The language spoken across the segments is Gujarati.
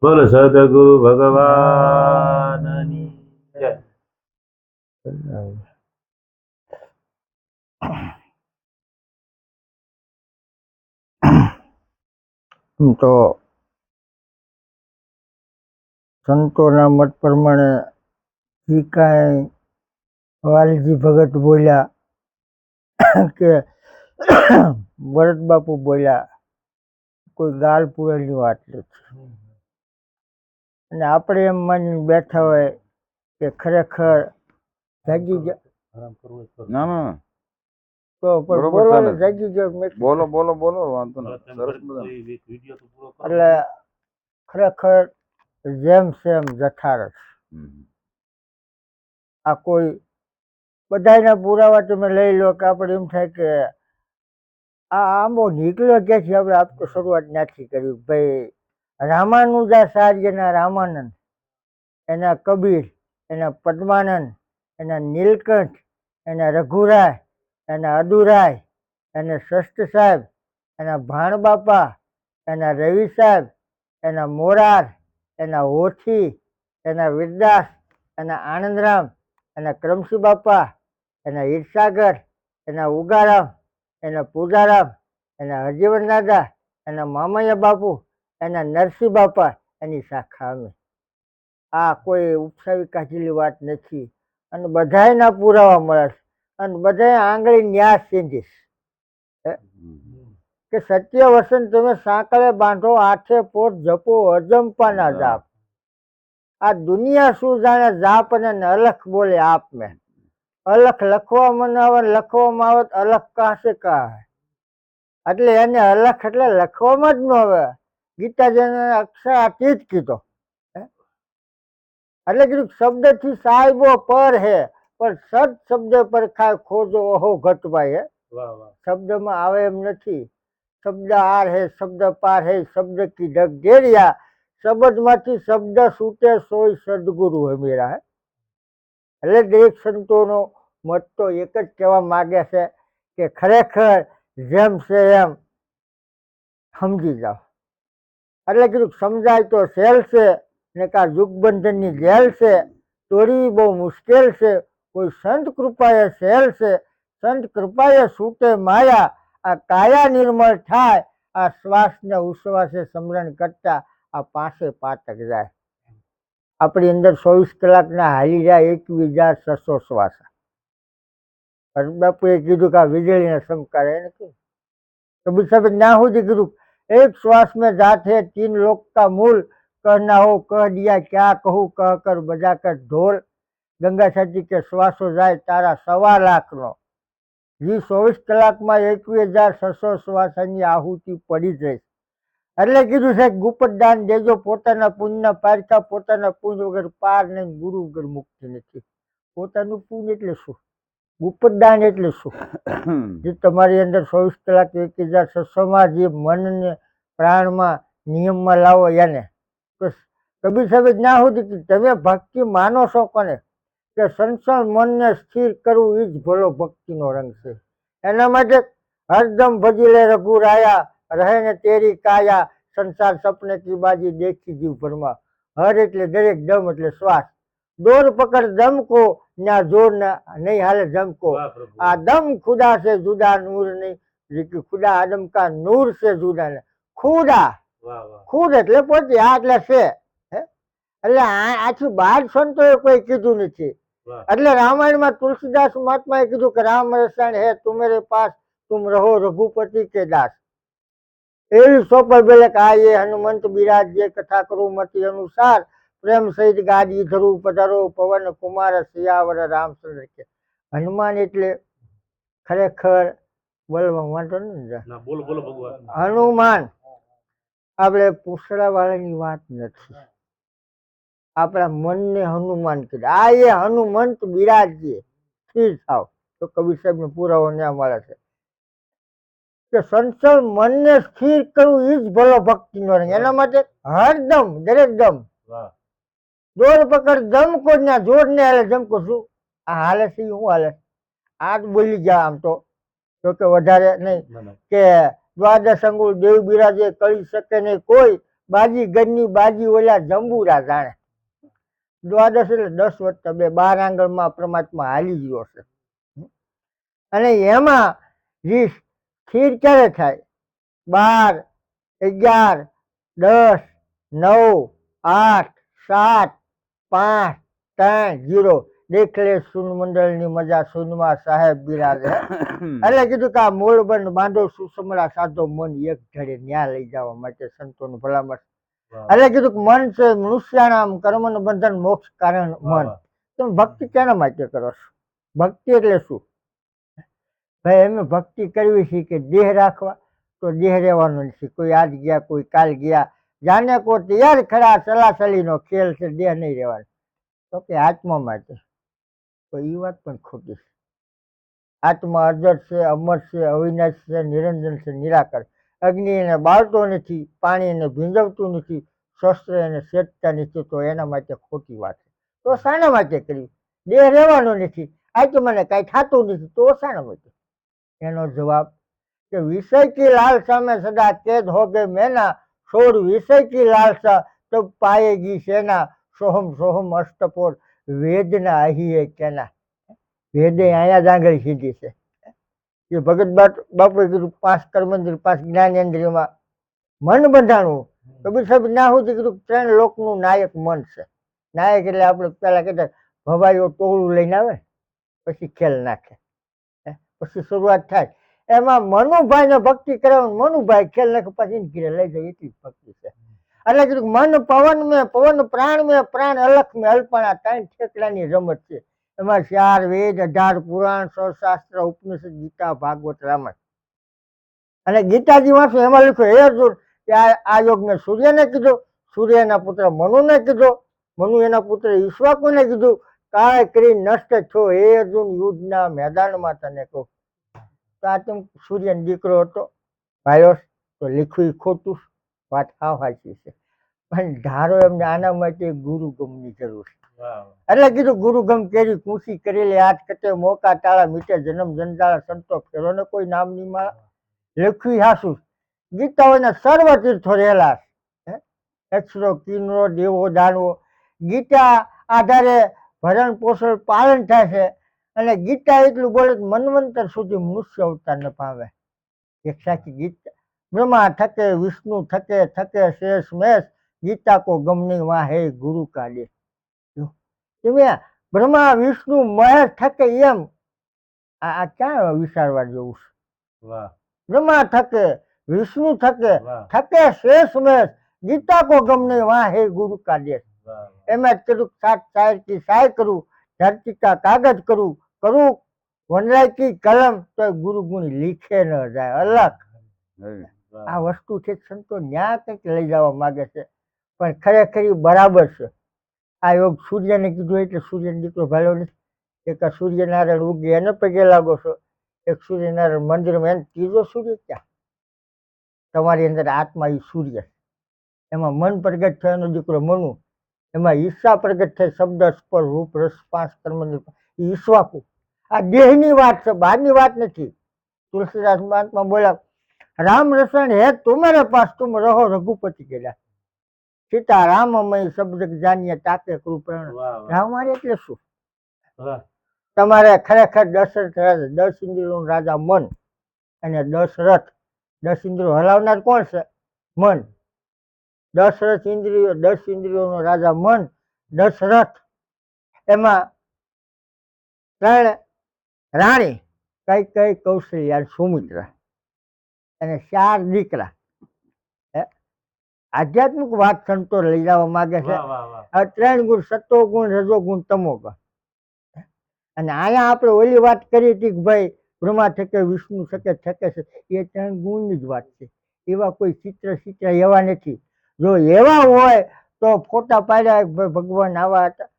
બોલો સદગુરુ ભગવાનની જય. તો સંતોના મત પ્રમાણે જે કાંઈ વાલજી ભગત બોલ્યા કે ભરત બાપુ બોલ્યા કોઈ ગાળ પૂરેલી વાત નથી. અને આપણે એમ માની બેઠા હોય કે ખરેખર જાગી ગયા. ના ના તો પણ બરોબર બોલો ચાલે ને, જાગી ગયો બોલો બોલો બોલો વાંધો નહીં સરસ બધા એટલે ખરેખર જેમ સેમ જઠારસ. આ કોઈ બધાના પુરાવા તમે લઈ લો કે આપણે એમ થાય કે આ આંબો નીકળ્યો ક્યાંથી. આપણે આપ તો શરૂઆત નથી કરી ભાઈ. રામાનુજાચાર્યના રામાનંદ, એના કબીર, એના પદ્માનંદ, એના નીલકંઠ, એના રઘુરાય, એના અદુરાય, એના ષષ્ઠ સાહેબ, એના ભાણબાપા, એના રવિ સાહેબ, એના મોરાર, એના હોથી, એના વીરદાસ, એના આનંદરામ, એના કરમસી બાપા, એના હીરસાગર, એના ઉગારામ, એના પૂજારામ, એના હરજીવન દાદા, એના મામૈયા બાપુ, એના નરસિંહ બાપા, એની શાખા અમે. આ કોઈ ઉપસાવી કાઢેલી વાત નથી. અને બધાયના પુરાવા મળે છે. અને બધાય આંગળી ન્યાસ ચીંધીશ કે સત્ય વસન તમે સાંકળે બાંધો, આઠે પોટ જપો અજંપાના જાપ. આ દુનિયા શું જાણે જાપ અને અલખ બોલે આપ મેં. અલખ લખવામાં આવે, લખવામાં આવે અલખ કાશે કા. એટલે એને અલખ એટલે લખવામાં જ ન આવે. ગીતાજીને અક્ષરાતીત કીધો. એટલે કીધું શબ્દથી સાહેબો પર હે, પણ સત શબ્દ પર ખાય ખોજો ઓહો ઘટભાઈ હે. શબ્દમાં આવે એમ નથી. શબ્દ આર હે, શબ્દ પાર હે, શબ્દ કી ઢગઢેરિયા. શબ્દમાંથી શબ્દ છૂટે સોય સદગુરુ હે મેરા હે. એટલે દરેક સંતોનો મત તો એક જ કહેવા માંગે છે કે ખરેખર જેમ છે એમ સમજી જાઓ. એટલે કીધું સમજાય તો સેલ છે ને કા યુગબંધનની જેલ છે. તોડી બહુ મુશ્કેલ છે, કોઈ સંત કૃપાએ સેલ છે. સંત કૃપાએ છૂટે માયા, આ કાયા નિર્મળ થાય. આ શ્વાસને ઉશ્વાસે સમરણ કરતા આ પાસે પાતક જાય. આપણી અંદર 24 કલાકના હાલી જાય 21,600 શ્વાસ. બાપુએ કીધું કે આ વીજળીને સમકારે એને કીધું. કબીર સાહેબ ના સુધી કીધું एक श्वास में जात है 3 लोक का मूल, कहना हो कह दिया क्या कहूँ कह कर बजा कर ढोल. गंगा साची के श्वासो જાય તારા 1,25,00,000નો. જે 24 કલાકમાં 21,600 શ્વાસની આહુતિ પડી જાય. એટલે કીધું છે ગુપ્ત દાન દેજો, પોતાના પુણ્યના પારખા, પોતાના પુણ્ય વગર પાર નહીં, ગુરુ વગર મુક્તિ નથી. પોતાનું પુણ્ય એટલે શું? ગુપ્ત દાન એટલે શું? જે તમારી અંદર 24 કલાક 21,600માં જે મનને પ્રાણમાં નિયમમાં લાવો એને. તો કબીર સાહેબ ના સુધી તમે ભક્તિ માનો છો કોને? કે સંસાર મનને સ્થિર કરવું એ જ ભલો ભક્તિનો રંગ છે. એના માટે હરદમ ભજી લે રઘુરાયા, રહે ને તેરી કાયા. સંસાર સપને કી બાજી દેખી જીવ ભરમાં. હર એટલે દરેક, દમ એટલે શ્વાસ. દોર પકડ દમ કો, ના જોર નહીં હાલે દમ કો. આ દમ ખુદા છે જુદા નૂર નહીં, ખુદા આદમ કા નૂર છે જુદા નહીં. ખુદા, ખુદ એટલે પોતે, આ એટલે છે. એટલે આથી બાર સંતોએ કોઈ કીધું નથી. એટલે રામાયણમાં તુલસીદાસ મહાત્માએ કીધું કે રામ રસાયણ હે તુમેરે પાસ, तुम रहो रघुपति के दास. એવી સોપર બેલે કે આ એ હનુમંત બિરાજ જે કથા કરું મતિ અનુસાર. પ્રેમ સહિત ગાદી ધરું પધારો પવન કુમાર સિયાવર રામચંદ્ર કે. હનુમાન એટલે ખરેખર બોલવા વાંધો ને. હનુમાન આપણે પૂછડા વાળાની વાત નથી. આપણા મનને હનુમાન કીધા. આ એ હનુમંત બિરાજે સ્થિર થાવ. તો કબીર સાહેબ નો પુરાવો ન્યા મળે છે કે સંસાર મનને સ્થિર કરવું એ જ ભલો ભક્તિનો રંગ. એના માટે હરદમ દરેક દમ દોર પકડ દમ કો, ના જોર ને હાલે દમ કો. શું આ હાલે છે શું હાલે? આ જ બોલી ગયા આમ તો કે વધારે નહીં કે દ્વાદશ અંગુલ દેવ બિરાજે કરી શકે નહીં કોઈ. બાજી ગરની બાજી ઓલા જંબુરા જાણે. દ્વાદશ એટલે 10 વત્તા 2 12 આંગળમાં પરમાત્મા હાલી ગયો છે. અને એમાં જે સ્થિર ક્યારે થાય? 12, 11, 10, 9, 8, 7, 5, 3, 0. દેખ લે શૂન મંડળની મજા શૂનમાં સાહેબ બિરાજે. એટલે કીધું કે આ મૂળ બંધ બાંધો સુસમરા સાધો મન એક ઘડે ન્યા લઈ જવા માટે સંતોનું ભલામણ. એટલે કીધું કે મન છે મનુષ્યાનામ કર્મનું બંધન મોક્ષ કારણ મન. તમે ભક્તિ કેના માટે કરો છો? ભક્તિ એટલે શું? ભાઈ એમ ભક્તિ કરવી છે કે દેહ રાખવા? તો દેહ રહેવાનો નથી. કોઈ આજ ગયા કોઈ કાલ ગયા, જાને કો તૈયાર ખરા ચલાચલીનો ખેલ છે, દેહ નહીં રહેવાનો. તો કે આત્મા માટે. તો એ વાત પણ ખોટી છે. આત્મા અજર છે, અમર છે, અવિનાશ છે, નિરંજન છે, નિરાકર. અગ્નિ એને બાળતો નથી, પાણી એને ભીંજવતું નથી, શસ્ત્ર એને સેટતા નથી. તો એના માટે ખોટી વાત છે. તો શાના માટે કરવી? દેહ રહેવાનો નથી, આત્માને કાંઈ થતું નથી, તો શાના માટે? એનો જવાબ કે વિષય કી લાલસા में सदा कैद हो गए मैना, छोड़ विषय की लालसा तब पाएगी सेना, सोहम सोहम अष्टपोर વેદના અહીં કેના. વેદે અહીંયા જ આંગળી સીધી છે. એ ભગત બાપુએ કીધું 5 કર્મેન્દ્રિય 5 જ્ઞાનેન્દ્રિયમાં મન બંધાણું. કબીર સાહેબ ના સુધી કીધું 3 લોકનું નાયક મન છે. નાયક એટલે આપણે પેલા કહેતા ભવાઈઓ ટોળું લઈને આવે પછી ખેલ નાખે, પછી શરૂઆત થાય. એમાં મનુભાઈ ને ભક્તિ કરાવે, મનુભાઈ ખેલ નાખે પછી ઘીરે લઈ જાય, એટલી જ ભક્તિ છે. એટલે કીધું મન પવન મેં પવન પ્રાણ મેં પ્રાણ અલખ મેં અલ્પના 3 ઠેકડાની રમત છે. એમાં 4 વેદ 18 પુરાણ 6 શાસ્ત્ર ઉપનિષદ ગીતા ભાગવત રામાયણ. અને ગીતાજી વાંચો એમાં લખ્યું હે અર્જુન કે આ યોગ મેં સૂર્યને કીધો, સૂર્યના પુત્ર મનુને કીધો, મનુ એના પુત્ર ઈશ્વાકુને કીધું. કાય કરી નષ્ટ થયો હે અર્જુન યુદ્ધના મેદાનમાં તને કહું. તો આ તું સૂર્યનો દીકરો હતો ભાઈઓ, તો લીખવું ખોટું? વાત હાવ સાચી છે. પણ ધારો એમને આના માટે ગુરુગમની જરૂર છે. એટલે કીધું ગુરુગમ કેરી કુશી કરેલી હાથ કટે મોકા તાળા મીટે જન્મ જંજાળા સંતો ફેરો ને કોઈ નામની માળા. લખ્યું હાસુ ગીતાઓના સર્વ તીર્થો રહેલા છે. અક્ષરો કિન્નરો દેવો દાનવો ગીતા આધારે ભરણ પોષણ પાલન થાય છે. અને ગીતા એટલું બોલે મનવંતર સુધી મનુષ્ય અવતાર ન પામે. એક સાચી ગીતા બ્રહ્મા થકે વિષ્ણુ થકે થકે શેષ મેષ ગીતા કો ગમની વાં હે ગુરુ કા દે. બ્રહ્મા વિષ્ણુ મહેશ થકે એમ આ ક્યાં વિચારવા જેવું છે? બ્રહ્મા થકે વિષ્ણુ થકે થકે શેષ મેષ ગીતા કો ગમની વાં હે ગુરુ કા દે. એમાં કીધું 7 શાયર કી શાય કરું, ધરતી કા કાગજ કરું, કરું વનરાય કી કલમ, તો ગુરુ ગુણ લીખે ન જાય. અલગ આ વસ્તુ છે. સંતો ન્યા કંઈક લઈ જવા માંગે છે, પણ ખરેખર બરાબર છે. આ યોગ સૂર્યને કીધું એટલે સૂર્યનો દીકરો ભાલ્યો નથી. એક આ સૂર્યનારાયણ ઉગે એને પગે લાગો છો, એક સૂર્યનારાયણ મંદિરમાં એને ત્રીજો સૂર્ય ક્યાં? તમારી અંદર આત્મા એ સૂર્ય, એમાં મન પ્રગટ થયો એનો દીકરો મનુ, એમાં ઈચ્છા પ્રગટ થઈ શબ્દ સ્પર્શ રૂપ રસ 5 કર્મ ઈશ્વાકુ. આ દેહની વાત છે, બહારની વાત નથી. તુલસીદાસ મહાત્મા બોલ્યા રામ રસણ હે તુમારે પાસ તુમ રહો રઘુપતિ કેલા, સીતા રામમય શબ્દ જાણીએ તાકે કૃપણ. રામાયણ એટલે શું? તમારે ખરેખર દશરથ રાજા 10 ઇન્દ્રિયોનો રાજા મન અને દશરથ. 10 ઇન્દ્રિયો હલાવનાર કોણ છે? મન. દશરથ ઇન્દ્રિયો 10 ઇન્દ્રિયોનો રાજા મન દશરથ. એમાં 3 રાણી કઈ કઈ કૌશલ્યા સુમિત્રા અને 4 દીકરા. આધ્યાત્મિક વાત સંતો લઈ જવા માંગે છે. હવે 3 ગુણ સત્વ ગુણ રજો ગુણ તમો ગુણ. અને અહીંયા આપણે ઓલી વાત કરી હતી કે ભાઈ બ્રહ્મા થકે વિષ્ણુ થકે થકે છે, એ 3 ગુણની જ વાત છે. એવા કોઈ ચિત્ર એવા નથી. જો એવા હોય તો ફોટા પાડ્યા ભાઈ ભગવાન આવા હતા,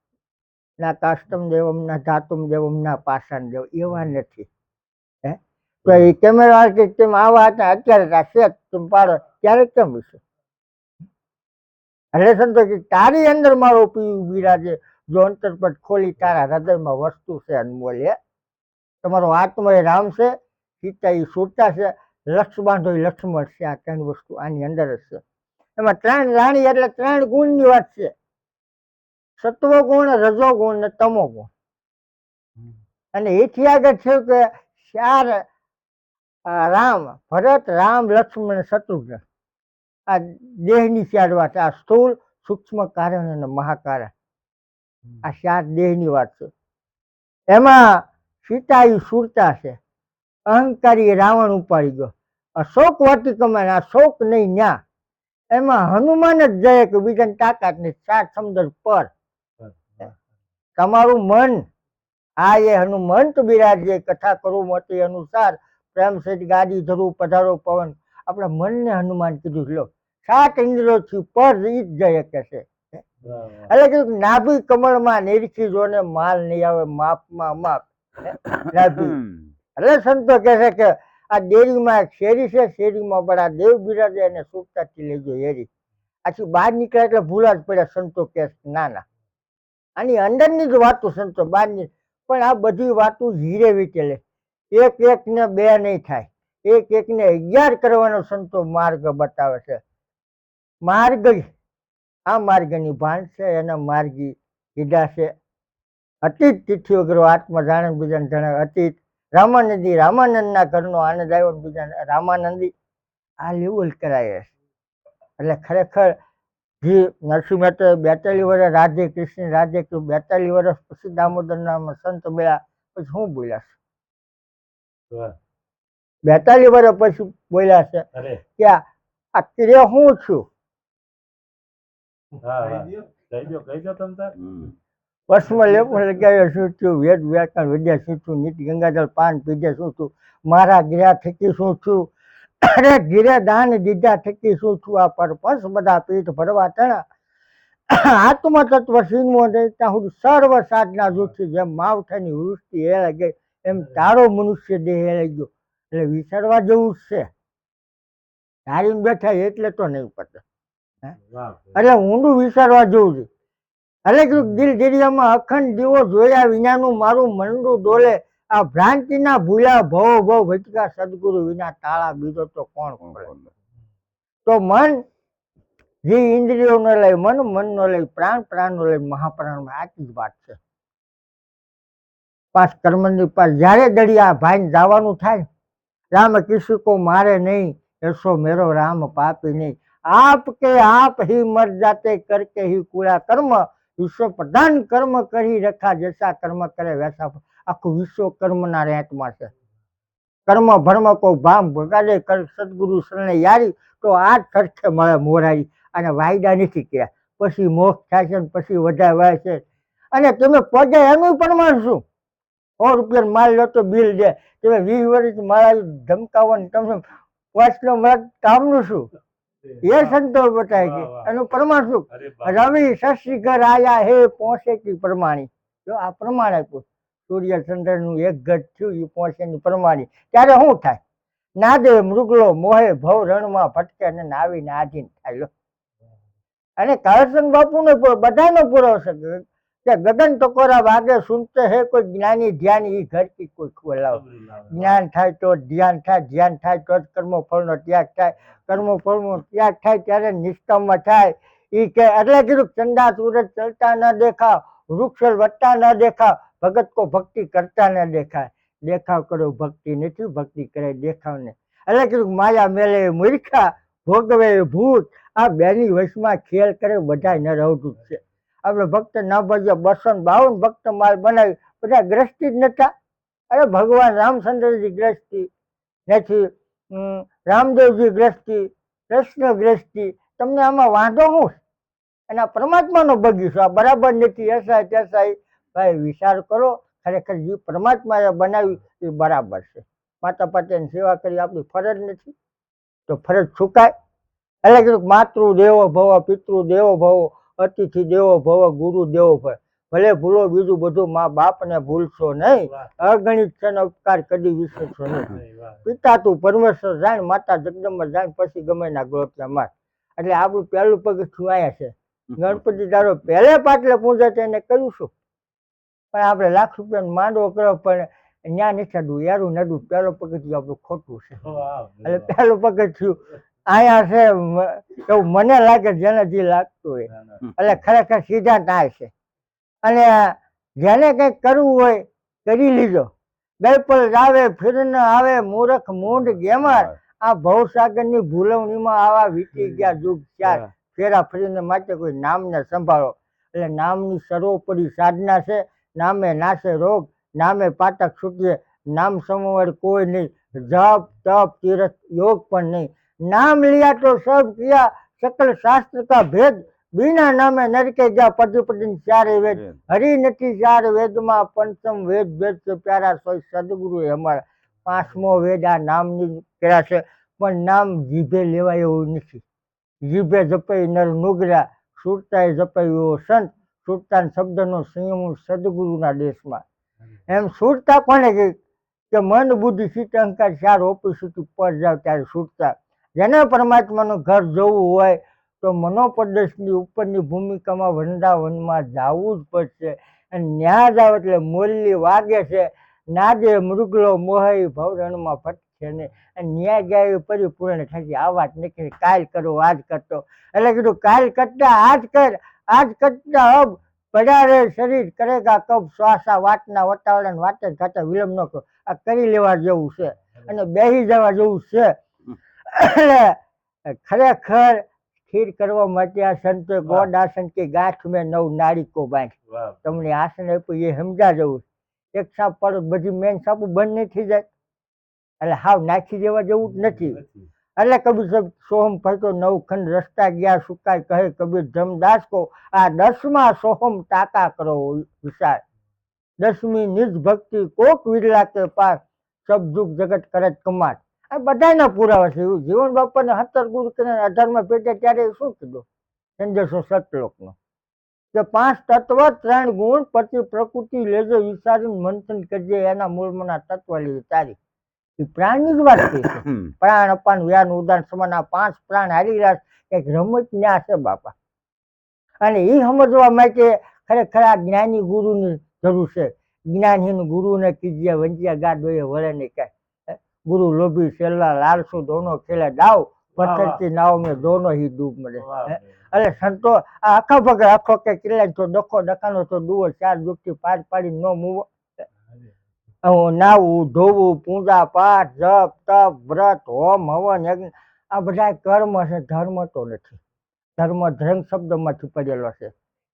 ના કાસ્ટમ દેવમ ના ધાતુમ દેવમ ના પાષાણ દેવ, એવા નથી. તો એ કેમેરા તેમ આવા હતા, અત્યારે સેટ તમે પાડો ત્યારે કેમ હશે? એટલે સંતો કે તારી અંદર મારો પીવું બિરાજે, જો અંતરપટ ખોલી તારા હૃદયમાં વસ્તુ છે અનમોલ. તમારો આત્મા એ રામ છે, સીતા એ સુરતા છે, લક્ષ બાંધો એ લક્ષ્મણ છે. આ 3 વસ્તુ આની અંદર જ છે. એમાં 3 રાણી એટલે 3 ગુણની વાત છે. સત્વ ગુણ, રજો ગુણ ને તમો ગુણ. અને એથી આગળ છે કે 4 રામ, ભરત, રામ, લક્ષ્મણ, શત્રુઘ્ન. આ દેહની 4 વાત. આ સ્થૂળ, સૂક્ષ્મ, કારણ અને મહાકારણ. આ 4 દેહની વાત છે. એમાં સીતા એ સુરતા છે, અહંકારી રાવણ ઉપાડી ગયો. અશોક વાટિકામાં આ શોક નહીં ન્યા. એમાં હનુમાન જ જાય કે બીજાને તાકાત નહીં, 7 સમુદ્ર પર. તમારું મન આ એ હનુમંત બિરાજે, કથા કરું મોતી અનુસાર, પ્રેમ સહિત ગાડી ધરું પધારો પવન. આપણા મનને હનુમાન કીધું. લો 7 ઇન્દ્રિયોથી પર ઈ જ જાય કે છે. એટલે કીધું નાભી કમળમાં નિરખી જોને માલ નહીં આવે માપમાં માપ. નાભી એટલે સંતો કહે છે કે આ ડેરીમાં એક શેરી છે, શેરીમાં બડા દેવ બિરાજે અને સુરતાથી લેજો હેરી. આથી બહાર નીકળ્યા એટલે ભૂલા જ પડ્યા. સંતો કહે ના ના, આની અંદરની જ વાતો સંતો, બહારની. પણ આ બધી વાતો હીરે વીટેલે. એક એક ને 2 નહીં થાય, એક એક ને 11 કરવાનો સંતો માર્ગ બતાવે છે. માર્ગ આ માર્ગની ભાન છે, એના માર્ગી કીધા છે. અતીત તિથિ વગેરે આત્મા જાણે બીજાને જણાવે. અતીત રામાનંદી, રામાનંદના ઘરનો આનંદ આવ્યો બીજાને રામાનંદી. આ લેવલ કરાય છે. એટલે ખરેખર જે નરસિંહ મહેતા 42 વર્ષ રાધે કૃષ્ણ રાધે કૃષ્ણ, 42 વર્ષ પછી દામોદર નામ સંત મળ્યા. પછી શું બોલ્યા છે? 42 વર્ષ પછી બોલ્યા છે કે આ ક્રિય હું છું. વર્ષમાં લેપણ લગાવ્યો શું છું, વેદ વ્યાકરણ વિદ્યા શું છું, નીતિ ગંગાજળ પાન પીધે શું છું, મારા ગિરા થકી શું છું, અરે ગિરે દાન દીધા થકી શું છું, આ પરપંચ બધા પીઠ ભરવા તણા. આત્મ તત્વ સિંહમો ત્યાં સુધી સર્વ સાધના જૂઠી. જેમ માવઠાની વૃષ્ટિ હેળાઈ ગઈ એમ તારો મનુષ્ય દેહ હેળાઈ ગયો. એટલે વિચારવા જેવું જ છે. ધારીને બેઠા એટલે તો નહીં પતે. એટલે ઊંડું વિચારવા જેવું છે. એટલે કીધું દિલ દરિયામાં અખંડ દીવો જોયા વિનાનું મારું મંડું ડોલે. આ ભ્રાંતિના ભૂલ્યા ભવો ભવ ભટકા, સદગુરુ વિના તાળા બીજો તો કોણ ખોલે. તો મન જે ઇન્દ્રિયો ન લઈ, મન નો લઈ, પ્રાણ નો લઈ, મહાપ્રાણમાં આટલી જ વાત છે. 5 કર્મની પાસ જ્યારે દરિયા ભાઈને જવાનું થાય, રામ કિસી કો મારે નહીં, એસો મેરો રામ પાપી નહીં. આપ કે આપ ही मर जाते करके ही कूड़ा कर्म, વિશ્વ પ્રધાન કર્મ કરી રખા, જૈસા કર્મ કરે વૈસા. આખું વિશ્વ કર્મના રેટમાં છે. કર્મ ભર્મ કો ભામ ભગાડે કર સદગુરુ શરણે યારી, તો આ જ સરખે મળે મોરારી. અને વાયદા નથી કર્યા, પછી મોક્ષ થાય છે, પછી વધારે છે. અને તમે પગે એનું પ્રમાણ શું? 100 રૂપિયા માલ લો તો બિલ દે. તમે 20 વર્ષ મારા ધમકાવવાનું તમે વર્ષનો મળે કામનું શું? એ સંતો બતાવે કે એનું પ્રમાણ શું? રવિ શશી ઘર આયા હે પહોંચે કી પ્રમાણી. જો આ પ્રમાણ આપ્યું. સૂર્ય ચંદ્ર નું એક ઘટ થયું, એ પહોંચે ની પ્રમાણી. ત્યારે શું થાય? નાદે મૃગલો મોહે ભવ રણમાં ભટકે અને નાવીને આધીન થાય. લો અને કાળસંગ બાપુ નો બધાનો પૂરો છે કે ગગન ટકોરા વાગે સુનતે હે કોઈ જ્ઞાની ધ્યાન, એ ઘર કી કોઈ ખોલાવ. જ્ઞાન થાય તો ધ્યાન થાય, ધ્યાન થાય તો જ કર્મ ફળનો ત્યાગ થાય, કર્મ ફળનો ત્યાગ થાય ત્યારે નિષ્કામ થાય. એ કે એટલે કીધું ચંદા સૂરજ ચલતા ન દેખા, વૃક્ષ વધતા ન દેખા, ભગત કો ભક્તિ કરતા ન દેખાય. દેખાવ કરો ભક્તિ નથી, ભક્તિ કરે દેખાવ ને. એટલે કીધું માયા મેલે મૂર્ખા, ભોગવે ભૂત. આ બેની વશમાં ખેલ કરે બધા ન રહું છે. આપણે ભક્ત ના ભજ્યા 252 ભક્ત માલ બનાવી, બધા ગ્રસ્તી જ નતા. અરે ભગવાન રામચંદ્રજી ગ્રસ્તી નથી, રામદેવજી ગ્રસ્તી, કૃષ્ણ ગ્રસ્તી. તમને આમાં વાંધો શું? અને પરમાત્માનો બગીચો આ બરાબર નથી. એસાય તેસાય ભાઈ વિચાર કરો. ખરેખર જે પરમાત્માએ બનાવ્યું એ બરાબર છે. માતા પિતાની સેવા કરી આપણી ફરજ નથી તો ફરજ ચૂકાય. એટલે કીધું માતૃ દેવો ભવ, પિતૃ દેવો ભવ, અતિથિ દેવો ભવ, ગુરુ દેવો ભવ. ભલે ભૂલો બીજું બધું, મા બાપને ભૂલશો નહીં. અગણિત છે ઉપકાર કદી વિસરશો નહીં. પિતા તું પરમેશ્વર જાણ, માતા જગદંબા જાણ, પછી ગમે ના ગોળપ્યા માર. એટલે આપણું પહેલું પગથિયું આયા છે. ગણપતિ દારો પહેલે પાટલે પૂજા એને કર્યું શું? પણ આપણે લાખ રૂપિયાનો માંડવો કર્યો, પણ ન્યા નથી નડવું, યારું નડવું. પહેલું પગથિયું આપણું ખોટું છે. એટલે પહેલું પગથિયું અહીંયા છે એવું મને લાગે જેને જે લાગતું હોય એટલે ખરેખર સિદ્ધાંત આ છે. અને જેને કંઈક કરવું હોય કરી લીધો. બેપલ આવે ફિરન આવે મૂરખ મૂંઢ ગેમાર આ ભવસાગરની ભૂલવણીમાં આવા વીતી ગયા યુગ ચાર ફેરા ફરીને માટે કોઈ નામને સંભાળો. એટલે નામની સર્વોપરી સાધના છે. નામે નાશે રોગ, નામે પાતક છૂટીએ, નામ સમવડ કોઈ નહીં, જપ તપ તીરથ યોગ પણ નહીં. नाम लिया तो सब किया सकल शास्त्र का भेद, बिना नामे नरके जा पति पति चारे वेद. हरि नटी चार वेद में पंचम वेद वेद से प्यारा सोई सदगुरु हमारा. પાંચમો વેદ આ નામની કર્યા છે. પણ નામ જીભે લેવાય એવું નથી. જીભે જપાઈ નર નુગરા, સુરતાએ જપાયું સંત, સુરતા શબ્દનો સંયમ સદગુરુના દેશમાં. એમ સુરતા કોને કહી કે મન બુદ્ધિ ચિત્ત અહંકાર ચાર ઓપી સુધી પર જાવ ત્યારે સુરતા. જેને પરમાત્માનું ઘર જોવું હોય તો મનોપ્રદેશની ઉપરની ભૂમિકામાં વૃંદાવનમાં જવું જ પડશે. અને ન્યા જાવ એટલે મોરલી વાગે છે, નાદે મૃગલો મોહઈ ભવરણમાં ભટકે ને. અને ન્યા ગયા પરિપૂર્ણ થશે. આ વાત નથી કાલ કરો આજ કરતો. એટલે કીધું કાલ કરતા આજ કર, આજ કરતા અબ પડ્યા રે શરીર કરેગા કબ શ્વાસા વાટના વટાવડા વાટે ખાતા વિલંબ ન કરો. આ કરી લેવા જેવું છે અને બેસી જવા જેવું છે. એટલે ખરેખર સ્થિર કરવા માટે આ સંતો ગોડ આસન કે ગાંઠ મેં નવ નાળી કો બાંધ. તમને આસન આપ્યું એ સમજા જવું. એક સાપ પડો બધી મેન સાપુ બંધ નહીં થઈ જાય. એટલે હાવ નાખી દેવા જેવું જ નથી. એટલે કબીર સાહેબ સોહમ ફરતો નવખંડ રસ્તા ગયા સુકાય કહે કબીર ધમદાસ કો. આ 10મા સોહમ ટાકા કરો વિચાર. 10મી નિજ ભક્તિ કોક વિરલા કે પાર, સબ દુઃખ જગત કરત કમાર. આ બધાના પુરાવા છે. જીવન બાપાને 17 ગુરુ કરીને 18માં પેટે ત્યારે શું કીધું સંદેશો સતલોકનો કે 5 તત્વ 3 ગુણ પતિ પ્રકૃતિ લેજો વિચારીને મંથન કરજે એના મૂળમાંના તત્વ લીધે તારી. એ પ્રાણની જ વાત કહી છે. પ્રાણ અપાન વ્યાન ઉદાન સમાન આ 5 પ્રાણ હારી રહ્યા કંઈક રમત ન્યા છે બાપા. અને એ સમજવા માટે ખરેખર આ જ્ઞાની ગુરુની જરૂર છે. જ્ઞાનહીન ગુરુને કીજીએ વંચ્યા ગાડોએ વળે નહીં કાંઈ. गुरु लोभी सेला लालसु दोनों खेले दाव, पत्थर नाव में दोनों ही डूब मरे. એટલે સંતો આ આખા પગ આખો કે કિલ્લા તો ડખો ડકાનો તો ડુવો 4 દુઃખથી પાર પાડી નો મૂવો. નાવું ધોવું પૂજા પાઠ જપ તપ વ્રત હોમ હવન યજ્ઞ આ બધા કર્મ છે. ધર્મ તો નથી. ધર્મ ધર્મ શબ્દમાંથી પડેલો છે.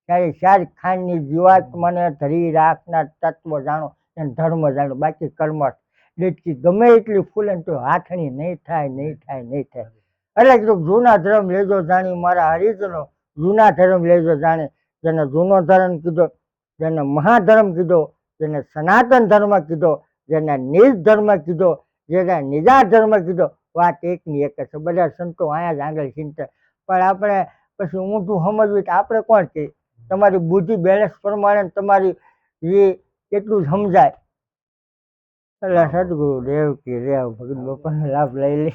ત્યારે 4 ખાંડની જીવાત મને ધરી રાખનાર તત્વ જાણો એને ધર્મ જાણો. બાકી કર્મ ડેચકી ગમે એટલી ફૂલે તો હાથણી નહીં થાય નહીં થાય નહીં થાય. એટલે કીધું જૂના ધર્મ લેજો જાણી મારા હરિજનો. જૂના ધર્મ લેજો જાણે. જેને જૂનો ધર્મ કીધો, જેને મહાધર્મ કીધો, જેને સનાતન ધર્મ કીધો, જેને નિજ ધર્મ કીધો, જેને નિજા ધર્મ કીધો. વાત એકની એક છે. બધા સંતો અહીંયા જ આગળ ચિંતા. પણ આપણે પછી ઊંધું સમજવું તો આપણે કોણ કહીએ. તમારી બુદ્ધિ બેલેન્સ પ્રમાણે તમારી એ એટલું જ સમજાય. એટલે સદગુરુ દેવ કી રેવ ભગત બાપાનો લાભ લઈ લે.